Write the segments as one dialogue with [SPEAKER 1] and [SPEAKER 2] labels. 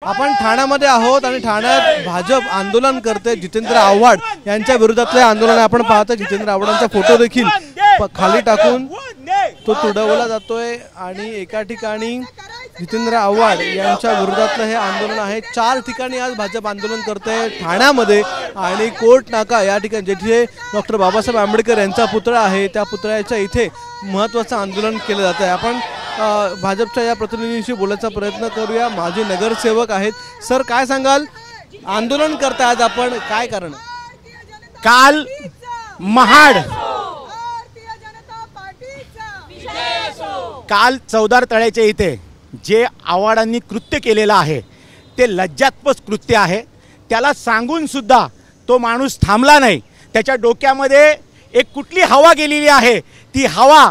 [SPEAKER 1] आपण ठाण्यामध्ये आहोत आणि ठाण्यात भाजप आंदोलन करते जितेंद्र आव्हाड यांच्या विरोधातले आंदोलन आपण पाहतो। जितेंद्र आव्हाडांचा फोटो देखील खाली टाकून तो तुडवला जातोय आणि एका ठिकाणी जितेंद्र आव्हाड यांच्या विरोधातलं हे आंदोलन आहे। 4 ठिकाणी आज भाजप आंदोलन करते ठाण्यामध्ये आणि कोर्ट नाका या ठिकाणी जिथे डॉक्टर बाबासाहेब आंबेडकर यांचा पुतळा आहे त्या पुतळ्याच्या इथे महत्त्वाचं आंदोलन केलं जात आहे। आपण भाजपच्या या प्रतिनिधींशी बोलायचा प्रयत्न करूया। माजी नगरसेवक आहेत सर, काय सांगाल? आंदोलन करता आज आपण, काय कारण?
[SPEAKER 2] काल महाड काल चौदार तळ्याच्या इथे जे आव्हाडांनी कृत्य केलेलं आहे ते लज्जास्पद कृत्य आहे। त्याला सांगून सुद्धा तो माणूस थांबला नाही। त्याच्या डोक्यामध्ये एक कुठली हवा गेलेली आहे, ती हवा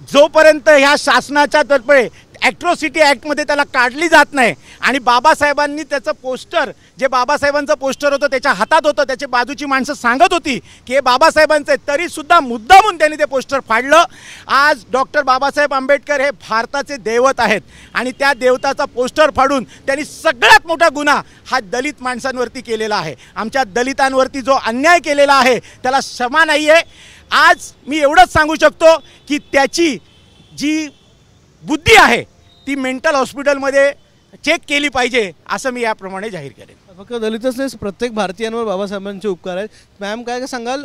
[SPEAKER 2] जोपर्यंत ह्या शासनाच्या तर्फे ॲट्रॉसिटी ॲक्टमध्ये त्याला काढली जात नाही आणि बाबासाहेबांनी त्याचं पोस्टर, जे बाबासाहेबांचं पोस्टर होतं त्याच्या हातात होतं, त्याची बाजूची माणसं सांगत होती की हे बाबासाहेबांचे, तरीसुद्धा मुद्दामून त्यांनी ते पोस्टर फाडलं। आज डॉक्टर बाबासाहेब आंबेडकर हे भारताचे दैवत आहेत आणि त्या देवताचा पोस्टर फाडून त्यांनी सगळ्यात मोठा गुन्हा हा दलित माणसांवरती केलेला आहे। आमच्या दलितांवरती जो अन्याय केलेला आहे त्याला क्षमा नाही आहे। आज मी एवढंच सांगू शकतो की त्याची जी बुद्धी आहे ती मेंटल हॉस्पिटलमध्ये चेक केली पाहिजे असं मी याप्रमाणे जाहीर करेन।
[SPEAKER 1] फक्त दलितच नाही, प्रत्येक भारतीयांवर बाबासाहेबांचे उपकार आहेत। मॅम, काय सांगाल?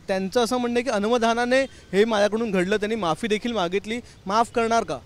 [SPEAKER 1] त्यांचं असं म्हणणं आहे की अनुमोदनाने हे माझ्याकडून घडलं, त्यांनी माफी देखील मागितली, माफ करणार का?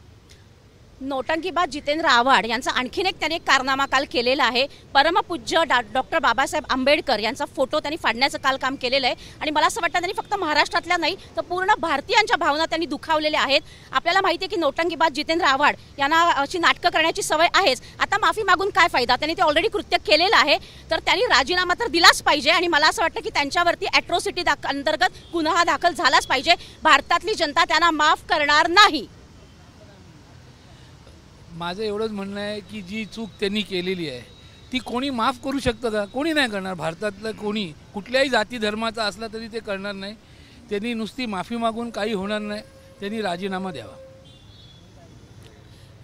[SPEAKER 3] नौटंकीबाज जितेंद्र आव्हाड यांचा आणखीन एक त्याने कारनामा काल केलेला आहे। परमपूज्य डॉक्टर बाबासाहेब आंबेडकर यांचा फोटो त्यांनी फाडण्याचं काल काम केलेलं आहे आणि मला असं वाटतं त्यांनी फक्त महाराष्ट्रातल्या नाही तर पूर्ण भारतीयांच्या भावना त्यांनी दुखावलेल्या आहेत। आपल्याला माहिती आहे की नौटंकीबाज जितेंद्र आव्हाड यांना अशी नाटकं करण्याची सवय आहेच। आता माफी मागून काय फायदा, त्यांनी ते ऑलरेडी कृत्य केलेलं आहे, तर त्यांनी राजीनामा तर दिलाच पाहिजे आणि मला असं वाटतं की त्यांच्यावरती ॲट्रॉसिटी अंतर्गत गुन्हा दाखल झालाच पाहिजे। भारतातली जनता त्यांना माफ करणार नाही।
[SPEAKER 4] माझं एवढंच म्हणणं आहे की जी चूक त्यांनी केलेली आहे ती कोणी माफ करू शकतं का? कोणी नाही करणार। भारतातलं कोणी कुठल्याही जाती धर्माचा असला तरी ते करणार नाही। त्यांनी नुसती माफी मागून काही होणार नाही, त्यांनी राजीनामा द्यावा।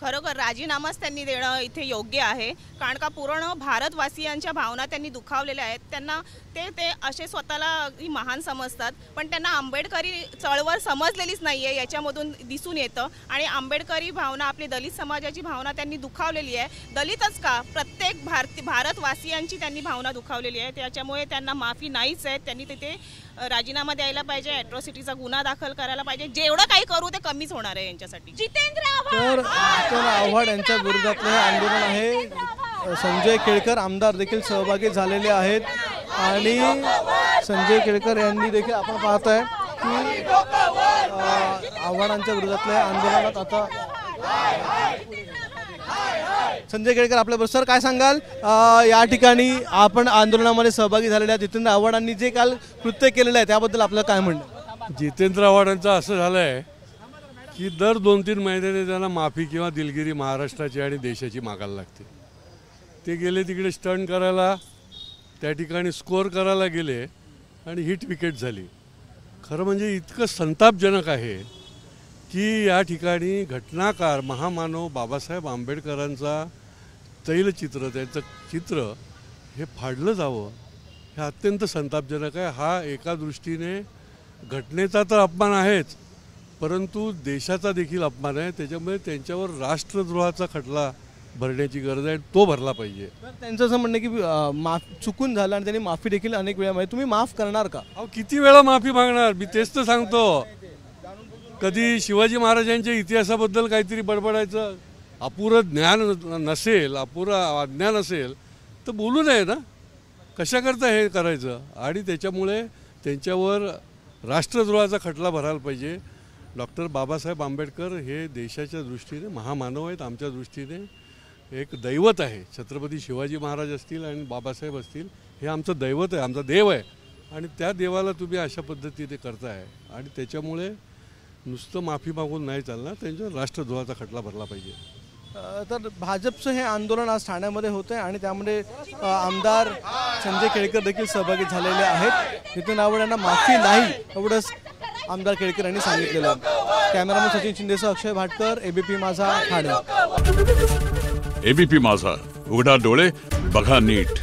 [SPEAKER 5] खरोखर राजीनामाच त्यांनी देणं इथे योग्य आहे, कारण का पूर्ण भारतवासियांच्या भावना त्यांनी दुखावलेल्या आहेत। त्यांना ते असे स्वतःला महान समजतात, पण त्यांना आंबेडकरी चळवळ समजलेलीच नाही आहे याच्यामधून दिसून येतं आणि आंबेडकरी भावना, आपली दलित समाजाची भावना त्यांनी दुखावलेली आहे। दलितच का, प्रत्येक भारतवासियांची त्यांनी भावना दुखावलेली आहे, त्याच्यामुळे त्यांना माफी नाहीच आहे। त्यांनी तिथे राजीनामा द्यायला पाहिजे, ॲट्रॉसिटीचा गुन्हा दाखल करायला पाहिजे। जेवढं काही करू ते कमीच होणार आहे यांच्यासाठी।
[SPEAKER 3] जितेंद्र
[SPEAKER 1] आव्हाड यांच्या विरोधातलं हे आंदोलन आहे। संजय केळकर आमदार देखील सहभागी झालेले आहेत आणि संजय केळकर यांनी देखील, आपण पाहताय की आव्हाडांच्या विरोधातल्या आंदोलनात आता संजय केळकर आपल्याबरोबर। सर, काय सांगाल? या ठिकाणी आपण आंदोलनामध्ये सहभागी झालेल्या जितेंद्र आव्हाडांनी जे काल कृत्य केलेलं आहे त्याबद्दल आपलं काय म्हणणं?
[SPEAKER 6] जितेंद्र आव्हाडांचं असं झालं आहे की दर 2-3 महिन्याने त्यांना माफी किंवा दिलगिरी महाराष्ट्राची आणि देशाची मागायला लागते। ते गेले तिकडे स्टंट करायला, त्या ठिकाणी स्कोअर करायला गेले आणि हिट विकेट झाली। खरं म्हणजे इतकं संतापजनक आहे की या ठिकाणी घटनाकार महामानव बाबासाहेब आंबेडकरांचा तैलचित्र, त्यांचं चित्र हे फाडलं जावं, हे अत्यंत संतापजनक आहे। हा एका दृष्टीने घटनेचा तर अपमान आहेच, परंतु देशाचा देखील अपमान आहे। त्याच्यामुळे त्यांच्यावर राष्ट्रद्रोहाचा खटला भरण्याची गरज आहे, तो भरला पाहिजे।
[SPEAKER 1] त्यांचं असं म्हणणं की चुकून झालं आणि त्यांनी माफी देखील अनेक वेळा मागितली, तुम्ही माफ करणार का?
[SPEAKER 6] अहो, किती वेळा माफी मागणार? मी तेच तर सांगतो। कधी शिवाजी महाराजांच्या इतिहासाबद्दल काहीतरी बडबडायचं, अपुरं ज्ञान नसेल, अपुरं अज्ञान असेल तर बोलू नये ना, कशाकरता हे करायचं? आणि त्याच्यामुळे त्यांच्यावर राष्ट्रद्रोहाचा खटला भरायला पाहिजे। डॉक्टर बाबासाहेब आंबेडकर हे देशाच्या दृष्टीने महामानव आहेत, आमच्या दृष्टीने एक दैवत आहे। छत्रपती शिवाजी महाराज असतील आणि बाबासाहेब असतील, हे आमचं दैवत आहे, आमचा देव आहे आणि त्या देवाला तुम्ही अशा पद्धतीने करताय आणि त्याच्यामुळे नुसतं माफी मागून नाही चालणार, त्यांच्यावर राष्ट्रद्रोहाचा खटला भरला पाहिजे।
[SPEAKER 1] तर भाजपचं हे आंदोलन आज ठाण्यामध्ये होतं आणि त्यामध्ये आमदार संजय केळकर देखील सहभागी झालेले आहेत। जितेंद्र आव्हाड यांना माफी नाही एवढंच आमदार केळकर यांनी सांगितलेलं आहे। कॅमेरामन सचिन शिंदेसह अक्षय भाटकर, एबीपी माझा, ठाणे।
[SPEAKER 7] एबीपी माझा, उघडा डोळे बघा नीट.